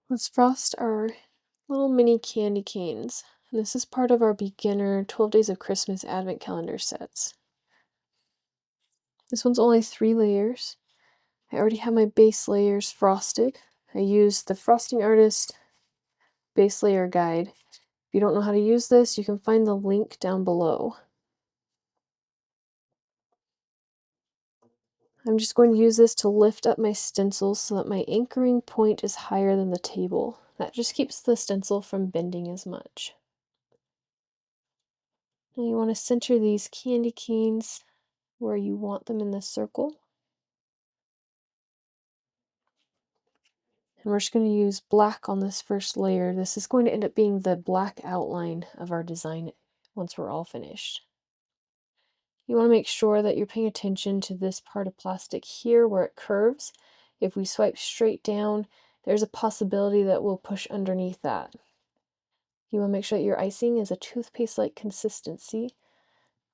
Let's frost our little mini candy canes. And this is part of our beginner 12 Days of Christmas Advent Calendar sets. This one's only 3 layers. I already have my base layers frosted. I used the Frosting Artist base layer guide. If you don't know how to use this, you can find the link down below. I'm just going to use this to lift up my stencils so that my anchoring point is higher than the table. That just keeps the stencil from bending as much. Now you want to center these candy canes where you want them in the circle. And we're just going to use black on this first layer. This is going to end up being the black outline of our design once we're all finished. You want to make sure that you're paying attention to this part of plastic here where it curves. If we swipe straight down, there's a possibility that we'll push underneath that. You want to make sure that your icing is a toothpaste-like consistency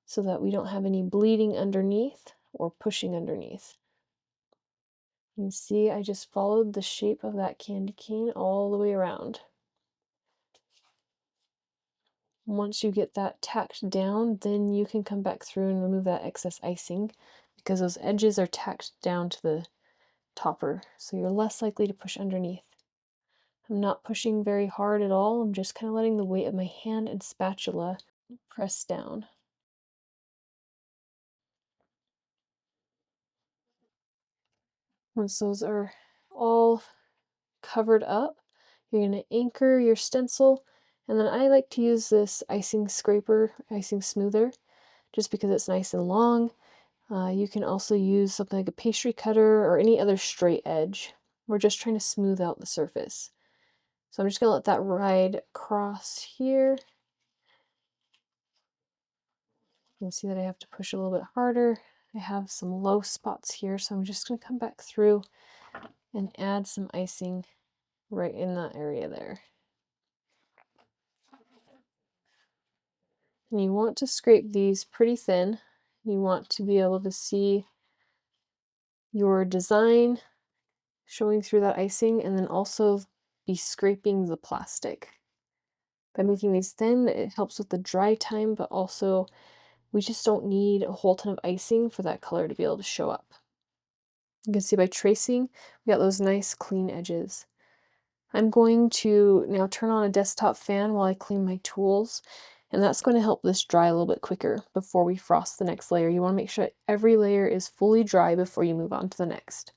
so that we don't have any bleeding underneath or pushing underneath. You can see I just followed the shape of that candy cane all the way around. Once you get that tacked down, then you can come back through and remove that excess icing because those edges are tacked down to the topper, so you're less likely to push underneath. I'm not pushing very hard at all. I'm just kind of letting the weight of my hand and spatula press down. Once those are all covered up, you're going to anchor your stencil, and then I like to use this icing scraper, icing smoother, just because it's nice and long. You can also use something like a pastry cutter or any other straight edge. We're just trying to smooth out the surface. So I'm just going to let that ride across here. You can see that I have to push a little bit harder. I have some low spots here, so I'm just going to come back through and add some icing right in that area there. And you want to scrape these pretty thin. You want to be able to see your design showing through that icing, and then also be scraping the plastic. By making these thin, it helps with the dry time, but also we just don't need a whole ton of icing for that color to be able to show up. You can see by tracing, we got those nice clean edges. I'm going to now turn on a desktop fan while I clean my tools, and that's going to help this dry a little bit quicker before we frost the next layer. You want to make sure every layer is fully dry before you move on to the next.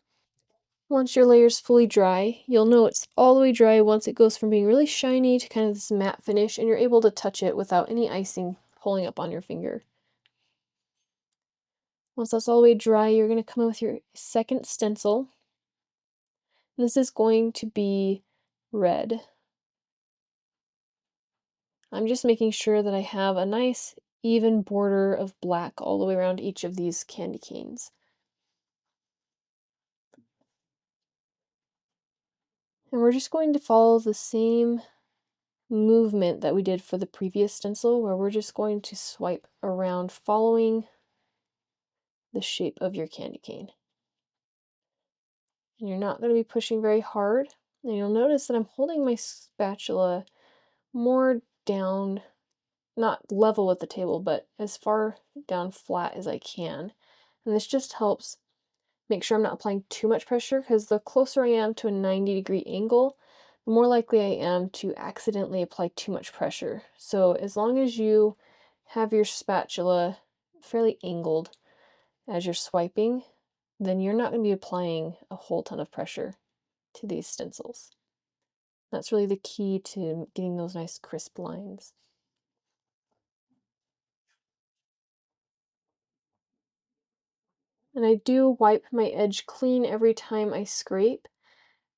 Once your layer is fully dry, you'll know it's all the way dry once it goes from being really shiny to kind of this matte finish, and you're able to touch it without any icing pulling up on your finger. Once that's all the way dry, you're going to come in with your second stencil. And this is going to be red. I'm just making sure that I have a nice even border of black all the way around each of these candy canes. And we're just going to follow the same movement that we did for the previous stencil, where we're just going to swipe around following the shape of your candy cane. And you're not going to be pushing very hard. And you'll notice that I'm holding my spatula more down, not level with the table, but as far down flat as I can. And this just helps make sure I'm not applying too much pressure, because the closer I am to a 90-degree angle, the more likely I am to accidentally apply too much pressure. So as long as you have your spatula fairly angled as you're swiping, then you're not going to be applying a whole ton of pressure to these stencils. That's really the key to getting those nice crisp lines. And I do wipe my edge clean every time I scrape,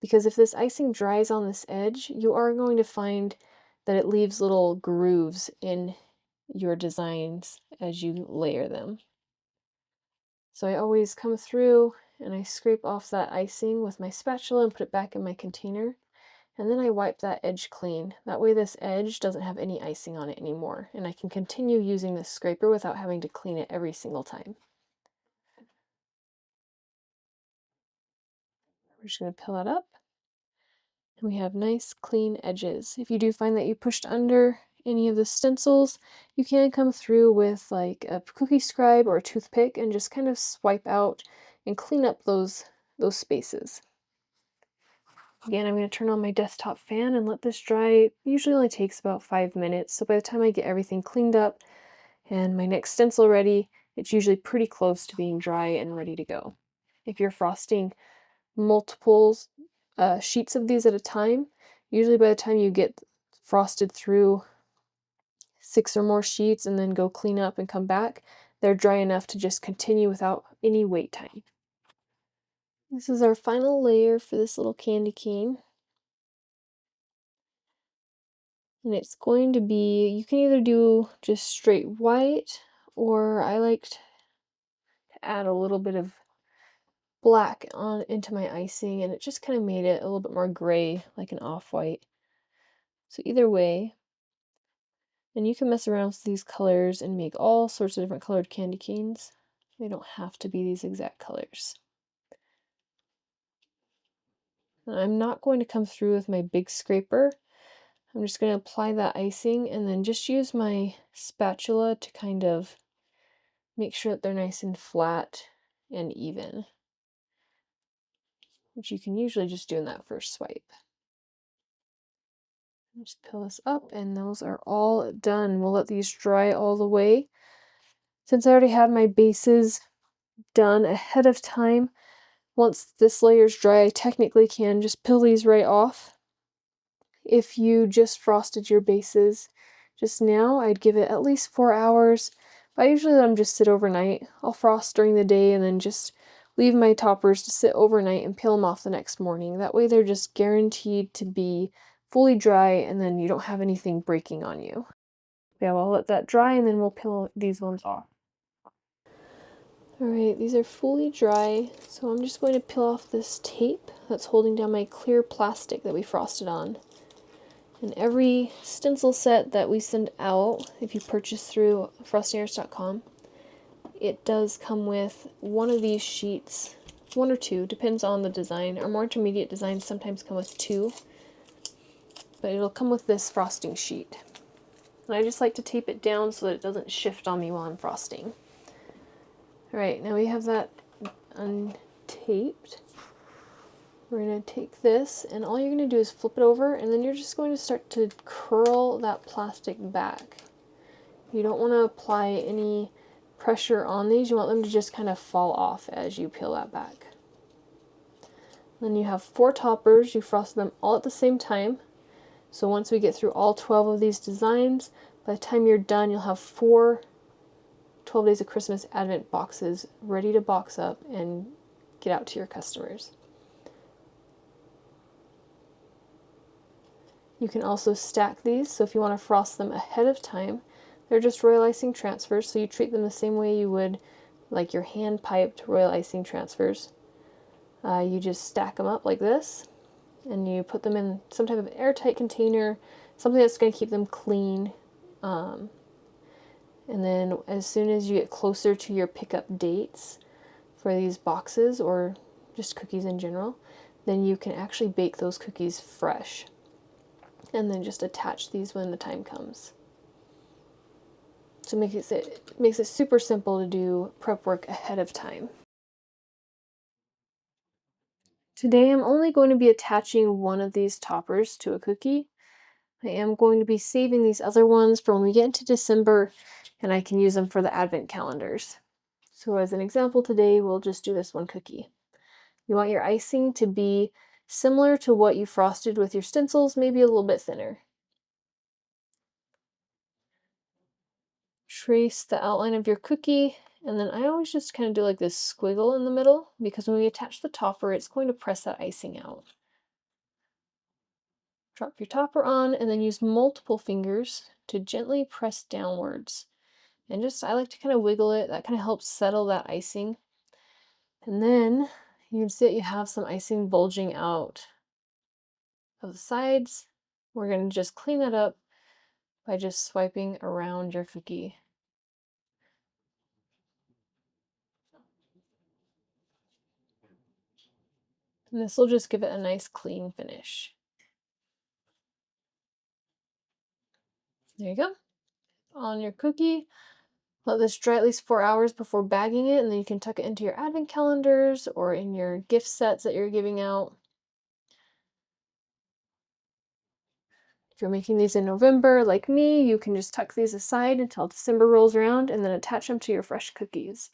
because if this icing dries on this edge, you are going to find that it leaves little grooves in your designs as you layer them. So I always come through and I scrape off that icing with my spatula and put it back in my container. And then I wipe that edge clean. That way this edge doesn't have any icing on it anymore, and I can continue using this scraper without having to clean it every single time. We're just going to peel that up. And we have nice clean edges. If you do find that you pushed under any of the stencils, you can come through with like a cookie scribe or a toothpick and just kind of swipe out and clean up those spaces. Again, I'm going to turn on my desktop fan and let this dry. Usually only takes about 5 minutes, so by the time I get everything cleaned up and my next stencil ready, it's usually pretty close to being dry and ready to go. If you're frosting multiples sheets of these at a time, usually by the time you get frosted through 6 or more sheets and then go clean up and come back, they're dry enough to just continue without any wait time. This is our final layer for this little candy cane. And it's going to be, you can either do just straight white, or I like to add a little bit of black on into my icing, and it just kind of made it a little bit more gray, like an off-white. So either way, and you can mess around with these colors and make all sorts of different colored candy canes. They don't have to be these exact colors. And I'm not going to come through with my big scraper. I'm just going to apply that icing and then just use my spatula to kind of make sure that they're nice and flat and even, which you can usually just do in that first swipe. Just peel this up, and those are all done. We'll let these dry all the way. Since I already had my bases done ahead of time, once this layer's dry, I technically can just peel these right off. If you just frosted your bases just now, I'd give it at least 4 hours. But I usually let them just sit overnight. I'll frost during the day and then just leave my toppers to sit overnight and peel them off the next morning. That way they're just guaranteed to be fully dry, and then you don't have anything breaking on you. Yeah, I'll let that dry and then we'll peel these ones off. Alright, these are fully dry, so I'm just going to peel off this tape that's holding down my clear plastic that we frosted on. And every stencil set that we send out, if you purchase through frostingarts.com, it does come with one of these sheets, 1 or 2, depends on the design. Our more intermediate designs sometimes come with 2, but it'll come with this frosting sheet. And I just like to tape it down so that it doesn't shift on me while I'm frosting. Alright, now we have that untaped. We're going to take this, and all you're going to do is flip it over, and then you're just going to start to curl that plastic back. You don't want to apply any pressure on these. You want them to just kind of fall off as you peel that back. Then you have 4 toppers. You frost them all at the same time. So once we get through all 12 of these designs, by the time you're done, you'll have 4 12 Days of Christmas Advent boxes ready to box up and get out to your customers. You can also stack these, so if you want to frost them ahead of time, they're just royal icing transfers, so you treat them the same way you would like your hand-piped royal icing transfers. You just stack them up like this, and you put them in some type of airtight container, something that's going to keep them clean. And then as soon as you get closer to your pickup dates for these boxes, or just cookies in general, then you can actually bake those cookies fresh. And then just attach these when the time comes. So it makes it super simple to do prep work ahead of time. Today I'm only going to be attaching one of these toppers to a cookie. I am going to be saving these other ones for when we get into December, and I can use them for the advent calendars. So as an example today, we'll just do this one cookie. You want your icing to be similar to what you frosted with your stencils, maybe a little bit thinner. Trace the outline of your cookie, and then I always just kind of do like this squiggle in the middle, because when we attach the topper, it's going to press that icing out. Drop your topper on, and then use multiple fingers to gently press downwards. And just, I like to kind of wiggle it, that kind of helps settle that icing. And then you can see that you have some icing bulging out of the sides. We're going to just clean that up by just swiping around your cookie. And this will just give it a nice clean finish. There you go. On your cookie. Let this dry at least 4 hours before bagging it, and then you can tuck it into your advent calendars or in your gift sets that you're giving out. If you're making these in November, like me, you can just tuck these aside until December rolls around and then attach them to your fresh cookies.